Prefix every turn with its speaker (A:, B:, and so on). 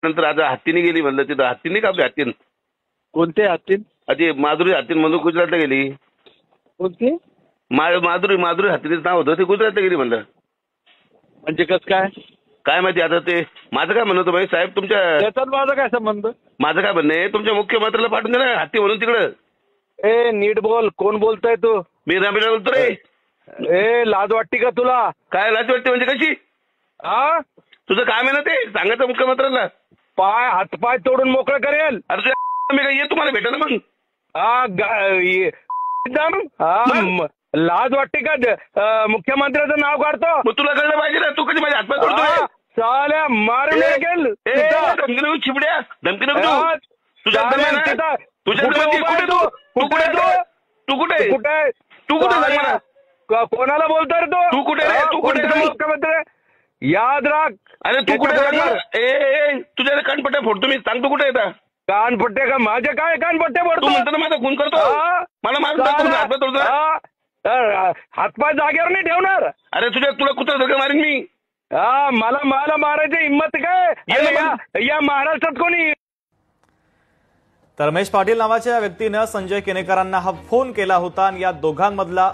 A: नंतर आता हत्तीने गेली म्हणलं, तिथं हत्तीने कापली हत्तीन.
B: कोणते हत्तीन?
A: आधी माधुरी हत्तीन म्हणून गुजरातला गेली.
B: कोणते?
A: माधुरी हत्तीचं नाव होतं, ते गुजरातला गेली म्हणलं.
B: म्हणजे कस काय?
A: काय माहिती आता ते. माझं काय म्हणणं होतं भाई साहेब, तुमच्या
B: त्याच्यात माझा काय संबंध?
A: माझं काय म्हणणं आहे, तुमच्या मुख्यमंत्र्याला पाठवून द्या ना हत्ती म्हणून तिकडं.
B: ए नीट बोल, कोण बोलतोय तू?
A: मी रमेश बोलतो रे.
B: ए लाज वाटते का तुला?
A: काय लाज वाटते म्हणजे कशी?
B: हा,
A: तुझं काम आहे ना ते सांगायचं मुख्यमंत्र्याला.
B: हातपाय तोडून मोकळं करेल.
A: अरे तुझ्या मी काय ये तुम्हाला भेटा ना मग.
B: लाज वाटते का? मुख्यमंत्र्याचं नाव काढतो.
A: मग तुला कळलं पाहिजे ना, तू कधी माझ्या हातपाय तोडतोय?
B: चाल्या मारून गेल.
A: धमकी नको चिबड्या, धमकी नको देऊ. तुझ्या तुझ्या कुठे तू तू कुठे तू कुठे
B: कुठे
A: तू कुठे सांग मला.
B: कोणाला बोलतोय रे तू?
A: तू कुठे रे? तू कुठे रे?
B: मुख्यमंत्री याद राख.
A: अरे तू कुठे सांग. ए तुझ्या कानपट्ट्या फोडतो मी, सांग तू कुठे येतात?
B: कानपट्टे का? माझे काय कानपट्टे
A: तू
B: पडतो?
A: म्हणतो ना माझा खून करतो. मला मारून हातपाय तोडतो.
B: हातपाय जागेवर नाही ठेवणार.
A: अरे तुला कुत्रा सगळं मारीन मी.
B: मला मारायची हिंमत काय या महाराष्ट्रात कोणी?
C: तर रमेश पाटील नावाच्या व्यक्तीनं संजय केनेकरांना हा फोन केला होता आणि या दोघांमधला